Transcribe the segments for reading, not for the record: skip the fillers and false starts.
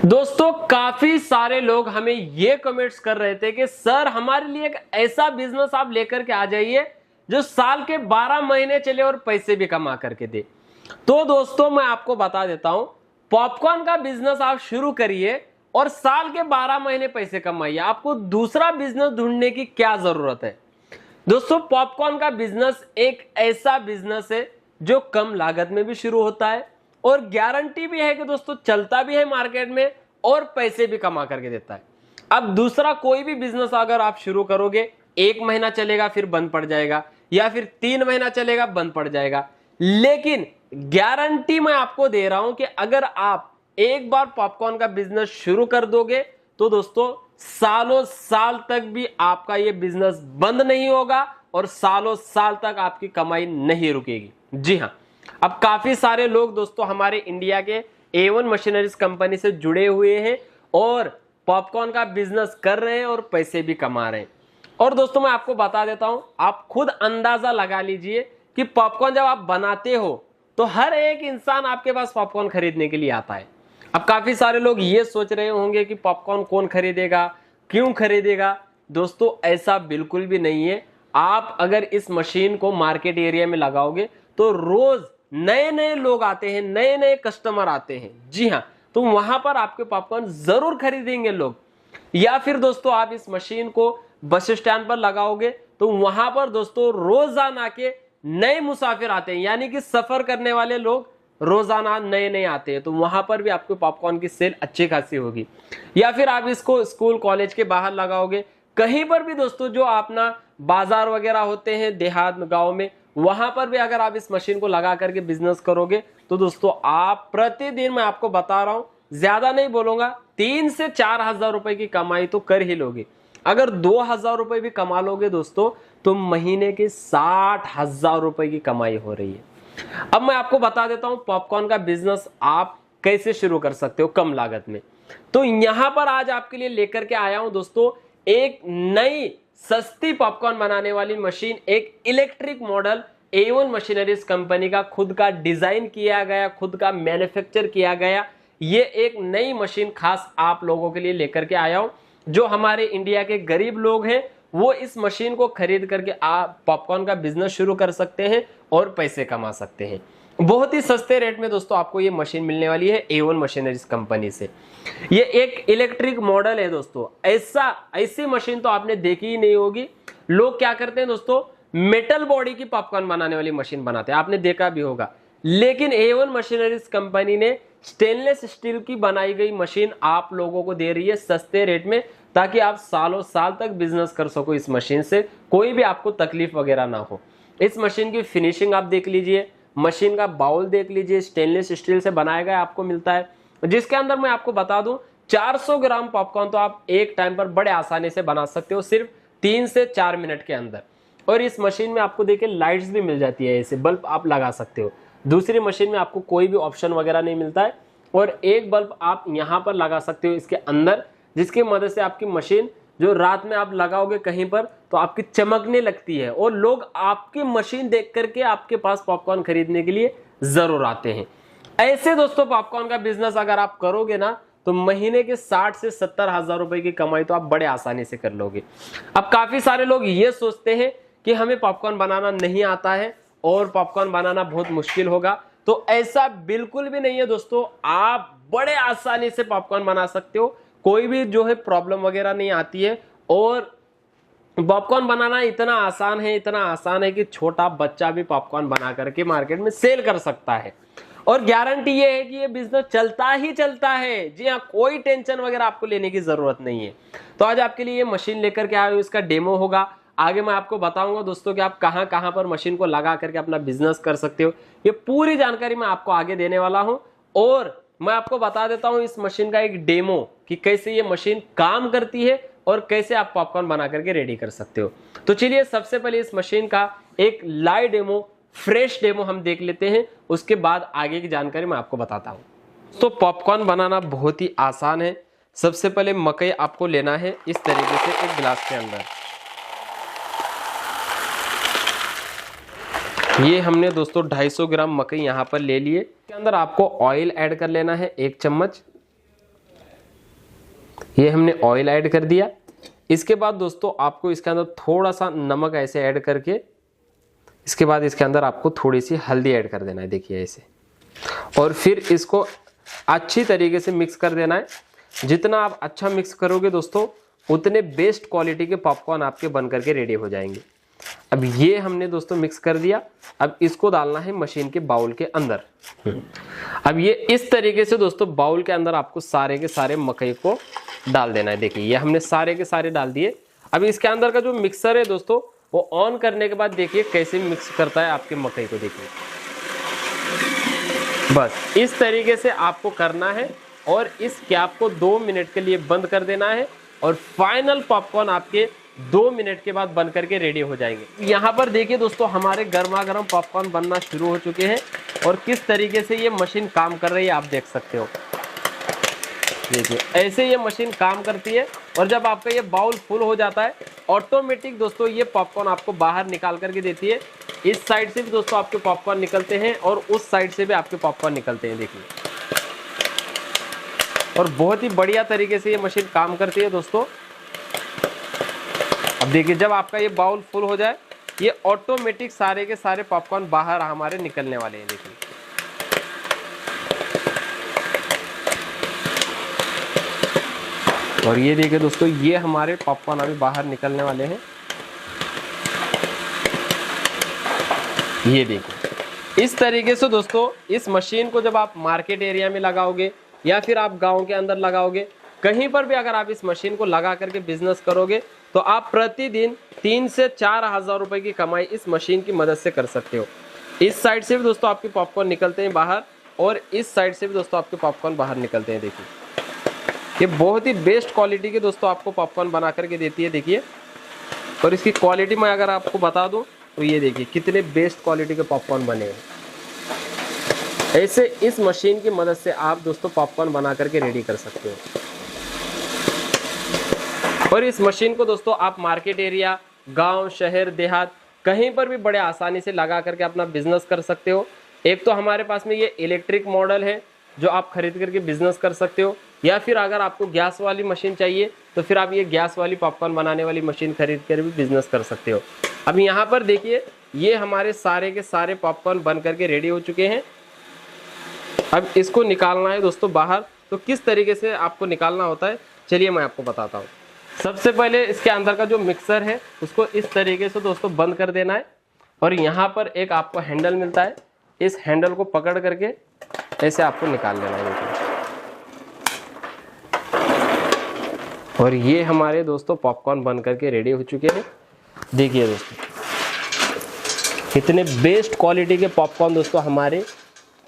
दोस्तों काफी सारे लोग हमें ये कमेंट्स कर रहे थे कि सर हमारे लिए एक ऐसा बिजनेस आप लेकर के आ जाइए जो साल के 12 महीने चले और पैसे भी कमा करके दे। तो दोस्तों मैं आपको बता देता हूं, पॉपकॉर्न का बिजनेस आप शुरू करिए और साल के 12 महीने पैसे कमाइए। आपको दूसरा बिजनेस ढूंढने की क्या जरूरत है। दोस्तों पॉपकॉर्न का बिजनेस एक ऐसा बिजनेस है जो कम लागत में भी शुरू होता है और गारंटी भी है कि दोस्तों चलता भी है मार्केट में और पैसे भी कमा करके देता है। अब दूसरा कोई भी बिजनेस अगर आप शुरू करोगे, 1 महीना चलेगा फिर बंद पड़ जाएगा, या फिर 3 महीना चलेगा बंद पड़ जाएगा। लेकिन गारंटी मैं आपको दे रहा हूं कि अगर आप एक बार पॉपकॉर्न का बिजनेस शुरू कर दोगे तो दोस्तों सालों साल तक भी आपका यह बिजनेस बंद नहीं होगा और सालों साल तक आपकी कमाई नहीं रुकेगी। जी हां, अब काफी सारे लोग दोस्तों हमारे इंडिया के A1 मशीनरीज कंपनी से जुड़े हुए हैं और पॉपकॉर्न का बिजनेस कर रहे हैं और पैसे भी कमा रहे हैं। और दोस्तों मैं आपको बता देता हूं, आप खुद अंदाजा लगा लीजिए कि पॉपकॉर्न जब आप बनाते हो तो हर एक इंसान आपके पास पॉपकॉर्न खरीदने के लिए आता है। अब काफी सारे लोग ये सोच रहे होंगे कि पॉपकॉर्न कौन खरीदेगा, क्यों खरीदेगा। दोस्तों ऐसा बिल्कुल भी नहीं है। आप अगर इस मशीन को मार्केट एरिया में लगाओगे तो रोज नए नए लोग आते हैं, नए नए कस्टमर आते हैं। जी हाँ, तो वहां पर आपके पॉपकॉर्न जरूर खरीदेंगे लोग। या फिर दोस्तों आप इस मशीन को बस स्टैंड पर लगाओगे तो वहां पर दोस्तों रोजाना के नए मुसाफिर आते हैं, यानी कि सफर करने वाले लोग रोजाना नए नए आते हैं, तो वहां पर भी आपको पॉपकॉर्न की सेल अच्छी खासी होगी। या फिर आप इसको स्कूल कॉलेज के बाहर लगाओगे, कहीं पर भी दोस्तों जो अपना बाजार वगैरह होते हैं देहात गांव में, वहां पर भी अगर आप इस मशीन को लगा करके बिजनेस करोगे तो दोस्तों आप प्रतिदिन, मैं आपको बता रहा हूं ज्यादा नहीं बोलूंगा, 3 से 4 हजार रुपए की कमाई तो कर ही लोगे। अगर 2,000 रुपए भी कमा लोगे दोस्तों तो महीने के 60,000 रुपए की कमाई हो रही है। अब मैं आपको बता देता हूं पॉपकॉर्न का बिजनेस आप कैसे शुरू कर सकते हो कम लागत में। तो यहां पर आज आपके लिए लेकर के आया हूं दोस्तों एक नई सस्ती पॉपकॉर्न बनाने वाली मशीन, एक electric model A1 machineries company का खुद का डिजाइन किया गया, खुद का मैन्युफैक्चर किया गया। ये एक नई मशीन खास आप लोगों के लिए लेकर के आया हूं। जो हमारे इंडिया के गरीब लोग हैं वो इस मशीन को खरीद करके आप पॉपकॉर्न का बिजनेस शुरू कर सकते हैं और पैसे कमा सकते हैं। बहुत ही सस्ते रेट में दोस्तों आपको ये मशीन मिलने वाली है A1 मशीनरीज कंपनी से। ये एक इलेक्ट्रिक मॉडल है दोस्तों, ऐसी मशीन तो आपने देखी ही नहीं होगी। लोग क्या करते हैं दोस्तों, मेटल बॉडी की पॉपकॉर्न बनाने वाली मशीन बनाते हैं, आपने देखा भी होगा। लेकिन A1 मशीनरीज कंपनी ने स्टेनलेस स्टील की बनाई गई मशीन आप लोगों को दे रही है सस्ते रेट में, ताकि आप सालों साल तक बिजनेस कर सको इस मशीन से, कोई भी आपको तकलीफ वगैरह ना हो। इस मशीन की फिनिशिंग आप देख लीजिए, मशीन का बाउल देख लीजिए, स्टेनलेस स्टील से बनाया गया आपको मिलता है, जिसके अंदर मैं आपको बता दूं 400 ग्राम पॉपकॉर्न तो आप एक टाइम पर बड़े आसानी से बना सकते हो, सिर्फ 3 से 4 मिनट के अंदर। और इस मशीन में आपको देखिए लाइट्स भी मिल जाती है, ऐसे बल्ब आप लगा सकते हो। दूसरी मशीन में आपको कोई भी ऑप्शन वगैरह नहीं मिलता है और एक बल्ब आप यहां पर लगा सकते हो इसके अंदर, जिसकी मदद से आपकी मशीन जो रात में आप लगाओगे कहीं पर तो आपकी चमकने लगती है और लोग आपकी मशीन देख करके आपके पास पॉपकॉर्न खरीदने के लिए जरूर आते हैं। ऐसे दोस्तों पॉपकॉर्न का बिजनेस अगर आप करोगे ना तो महीने के 60 से 70 हजार रुपए की कमाई तो आप बड़े आसानी से कर लोगे। अब काफी सारे लोग ये सोचते हैं कि हमें पॉपकॉर्न बनाना नहीं आता है और पॉपकॉर्न बनाना बहुत मुश्किल होगा, तो ऐसा बिल्कुल भी नहीं है दोस्तों। आप बड़े आसानी से पॉपकॉर्न बना सकते हो, कोई भी जो है प्रॉब्लम वगैरह नहीं आती है। और पॉपकॉर्न बनाना इतना आसान है कि छोटा बच्चा भी पॉपकॉर्न बना करके मार्केट में सेल कर सकता है और गारंटी ये है कि ये बिजनेस चलता ही चलता है। जी हाँ, कोई टेंशन वगैरह आपको लेने की जरूरत नहीं है। तो आज आपके लिए ये मशीन लेकर के आए हो, इसका डेमो होगा, आगे मैं आपको बताऊंगा दोस्तों कि आप कहां कहां पर मशीन को लगा करके अपना बिजनेस कर सकते हो। ये पूरी जानकारी मैं आपको आगे देने वाला हूं और मैं आपको बता देता हूं इस मशीन का एक डेमो कि कैसे ये मशीन काम करती है और कैसे आप पॉपकॉर्न बना करके रेडी कर सकते हो। तो चलिए सबसे पहले इस मशीन का एक लाइव डेमो, फ्रेश डेमो हम देख लेते हैं, उसके बाद आगे की जानकारी मैं आपको बताता हूं। तो पॉपकॉर्न बनाना बहुत ही आसान है। सबसे पहले मकई आपको लेना है इस तरीके से एक गिलास के अंदर। ये हमने दोस्तों 250 ग्राम मकई यहाँ पर ले लिए। इसके अंदर आपको ऑयल ऐड कर लेना है 1 चम्मच। ये हमने ऑयल ऐड कर दिया। इसके बाद दोस्तों आपको इसके अंदर थोड़ा सा नमक ऐसे ऐड करके, इसके बाद इसके अंदर आपको थोड़ी सी हल्दी ऐड कर देना है, देखिए ऐसे, और फिर इसको अच्छी तरीके से मिक्स कर देना है। जितना आप अच्छा मिक्स करोगे दोस्तों उतने बेस्ट क्वालिटी के पॉपकॉर्न आपके बन करके रेडी हो जाएंगे। अब ये हमने दोस्तों मिक्स कर दिया। अब इसको डालना है मशीन के बाउल के अंदर। अब ये इस तरीके से दोस्तों बाउल के अंदर आपको सारे के सारे मकई को डाल देना है। देखिए ये हमने सारे के सारे डाल दिए। अब इसके अंदर का जो मिक्सर है दोस्तों वो ऑन करने के बाद देखिए कैसे मिक्स करता है आपके मकई को, देखिए बस इस तरीके से आपको करना है और इस कैप को 2 मिनट के लिए बंद कर देना है और फाइनल पॉपकॉर्न आपके 2 मिनट के बाद बन करके रेडी हो जाएंगे। यहाँ पर देखिए दोस्तों हमारे गर्मा गर्म पॉपकॉर्न बनना शुरू हो चुके हैं और किस तरीके से ये मशीन काम कर रही है आप देख सकते हो। देखिए ऐसे ये मशीन काम करती है और जब आपका ये बाउल फुल हो जाता है ऑटोमेटिक दोस्तों ये पॉपकॉर्न आपको बाहर निकाल करके देती है। इस साइड से भी दोस्तों आपके पॉपकॉर्न निकलते हैं और उस साइड से भी आपके पॉपकॉर्न निकलते हैं, देखिए। और बहुत ही बढ़िया तरीके से ये मशीन काम करती है दोस्तों। अब देखिए जब आपका ये बाउल फुल हो जाए ये ऑटोमेटिक सारे के सारे पॉपकॉर्न बाहर हमारे निकलने वाले हैं, देखिए। और ये देखिए दोस्तों ये हमारे पॉपकॉर्न अभी बाहर निकलने वाले हैं। ये देखो इस तरीके से दोस्तों इस मशीन को जब आप मार्केट एरिया में लगाओगे या फिर आप गांव के अंदर लगाओगे, कहीं पर भी अगर आप इस मशीन को लगा करके बिजनेस करोगे तो आप प्रतिदिन 3 से 4 हजार रुपए की कमाई इस मशीन की मदद से कर सकते हो। इस साइड से भी दोस्तों आपके पॉपकॉर्न निकलते हैं बाहर और इस साइड से भी दोस्तों आपके पॉपकॉर्न बाहर निकलते हैं, देखिए। ये बहुत ही बेस्ट क्वालिटी के दोस्तों आपको पॉपकॉर्न बना करके देती है, देखिए। और इसकी क्वालिटी मैं अगर आपको बता दूं तो ये देखिए कितने बेस्ट क्वालिटी के पॉपकॉर्न बने हैं। ऐसे इस मशीन की मदद से आप दोस्तों पॉपकॉर्न बना करके रेडी कर सकते हो। और इस मशीन को दोस्तों आप मार्केट एरिया, गांव, शहर, देहात कहीं पर भी बड़े आसानी से लगा करके अपना बिजनेस कर सकते हो। एक तो हमारे पास में ये इलेक्ट्रिक मॉडल है जो आप खरीद करके बिजनेस कर सकते हो, या फिर अगर आपको गैस वाली मशीन चाहिए तो फिर आप ये गैस वाली पॉपकॉर्न बनाने वाली मशीन खरीद कर भी बिजनेस कर सकते हो। अब यहाँ पर देखिए ये हमारे सारे के सारे पॉपकॉर्न बन करके रेडी हो चुके हैं। अब इसको निकालना है दोस्तों बाहर, तो किस तरीके से आपको निकालना होता है चलिए मैं आपको बताता हूँ। सबसे पहले इसके अंदर का जो मिक्सर है उसको इस तरीके से दोस्तों बंद कर देना है और यहाँ पर एक आपको हैंडल मिलता है, इस हैंडल को पकड़ करके ऐसे आपको निकाल लेना है, देखिए। और ये हमारे दोस्तों पॉपकॉर्न बन करके रेडी हो चुके हैं। देखिए दोस्तों कितने बेस्ट क्वालिटी के पॉपकॉर्न दोस्तों हमारे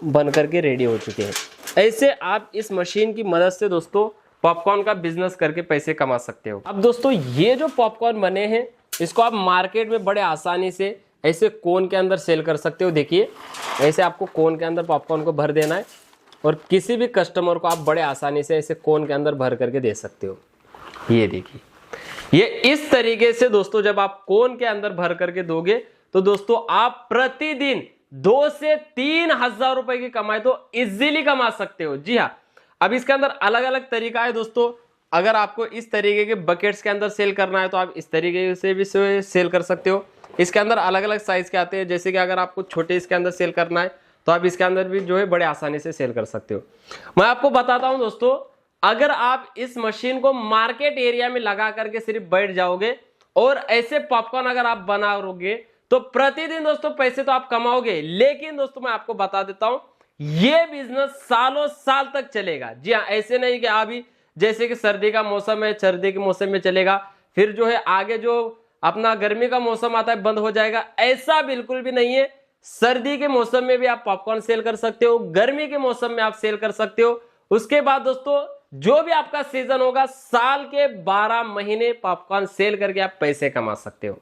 बन करके रेडी हो चुके हैं। ऐसे आप इस मशीन की मदद से दोस्तों पॉपकॉर्न का बिजनेस करके पैसे कमा सकते हो। अब दोस्तों ये जो पॉपकॉर्न बने हैं इसको आप मार्केट में बड़े आसानी से ऐसे कोन के अंदर सेल कर सकते हो। देखिए ऐसे आपको कोन के अंदर पॉपकॉर्न को भर देना है और किसी भी कस्टमर को आप बड़े आसानी से ऐसे कोन के अंदर भर करके दे सकते हो। ये देखिए ये इस तरीके से दोस्तों जब आप कोन के अंदर भर करके दोगे तो दोस्तों आप प्रतिदिन 2 से 3 हजार रुपए की कमाई तो इजीली कमा सकते हो। जी हाँ, अब इसके अंदर अलग अलग तरीका है दोस्तों। अगर आपको इस तरीके के बकेट्स के अंदर सेल करना है तो आप इस तरीके से भी सेल कर सकते हो। इसके अंदर अलग अलग साइज के आते हैं, जैसे कि अगर आपको छोटे इसके अंदर सेल करना है तो आप इसके अंदर भी जो है बड़े आसानी से सेल कर सकते हो। मैं आपको बताता हूं दोस्तों, अगर आप इस मशीन को मार्केट एरिया में लगा करके सिर्फ बैठ जाओगे और ऐसे पॉपकॉर्न अगर आप बनाओगे तो प्रतिदिन दोस्तों पैसे तो आप कमाओगे, लेकिन दोस्तों मैं आपको बता देता हूं ये बिजनेस सालों साल तक चलेगा। जी हाँ, ऐसे नहीं कि अभी जैसे कि सर्दी का मौसम है, सर्दी के मौसम में चलेगा, फिर जो है आगे जो अपना गर्मी का मौसम आता है बंद हो जाएगा, ऐसा बिल्कुल भी नहीं है। सर्दी के मौसम में भी आप पॉपकॉर्न सेल कर सकते हो, गर्मी के मौसम में आप सेल कर सकते हो। उसके बाद दोस्तों जो भी आपका सीजन होगा साल के 12 महीने पॉपकॉर्न सेल करके आप पैसे कमा सकते हो।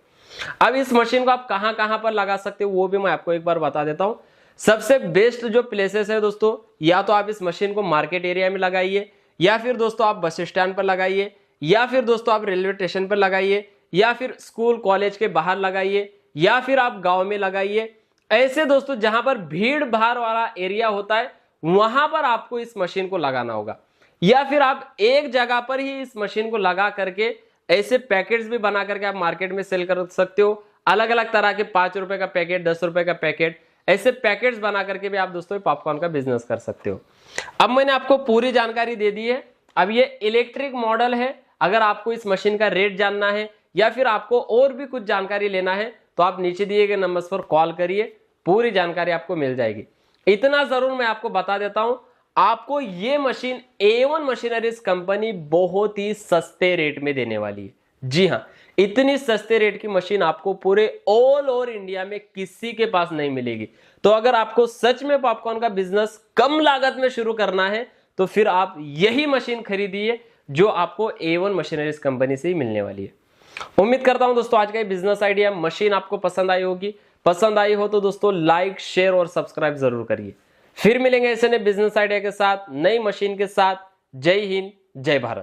अब इस मशीन को आप कहां कहां पर लगा सकते हो वो भी मैं आपको एक बार बता देता हूं। सबसे बेस्ट जो प्लेसेस है दोस्तों, या तो आप इस मशीन को मार्केट एरिया में लगाइए, या फिर दोस्तों आप बस स्टैंड पर लगाइए, या फिर दोस्तों आप रेलवे स्टेशन पर लगाइए, या फिर स्कूल कॉलेज के बाहर लगाइए, या फिर आप गांव में लगाइए। ऐसे दोस्तों जहां पर भीड़ भाड़ वाला एरिया होता है वहां पर आपको इस मशीन को लगाना होगा। या फिर आप एक जगह पर ही इस मशीन को लगा करके ऐसे पैकेट्स भी बना करके आप मार्केट में सेल कर सकते हो। अलग अलग तरह के 5 रुपए का पैकेट, 10 रुपए का पैकेट, ऐसे पैकेट्स बना करके भी आप दोस्तों पॉपकॉर्न का बिजनेस कर सकते हो। अब मैंने आपको पूरी जानकारी दे दी है। अब ये इलेक्ट्रिक मॉडल है। अगर आपको इस मशीन का रेट जानना है या फिर आपको और भी कुछ जानकारी लेना है तो आप नीचे दिए गए नंबर्स पर कॉल करिए, पूरी जानकारी आपको मिल जाएगी। इतना जरूर मैं आपको बता देता हूं, आपको ये मशीन A1 मशीनरीज कंपनी बहुत ही सस्ते रेट में देने वाली है। जी हां, इतनी सस्ते रेट की मशीन आपको पूरे ऑल ओवर इंडिया में किसी के पास नहीं मिलेगी। तो अगर आपको सच में पॉपकॉर्न का बिजनेस कम लागत में शुरू करना है तो फिर आप यही मशीन खरीदिए जो आपको A1 मशीनरीज कंपनी से ही मिलने वाली है। उम्मीद करता हूं दोस्तों आज का ये बिजनेस आइडिया मशीन आपको पसंद आई होगी। पसंद आई हो तो दोस्तों लाइक, शेयर और सब्सक्राइब जरूर करिए। फिर मिलेंगे ऐसे नए बिजनेस आइडिया के साथ, नई मशीन के साथ। जय हिंद, जय भारत।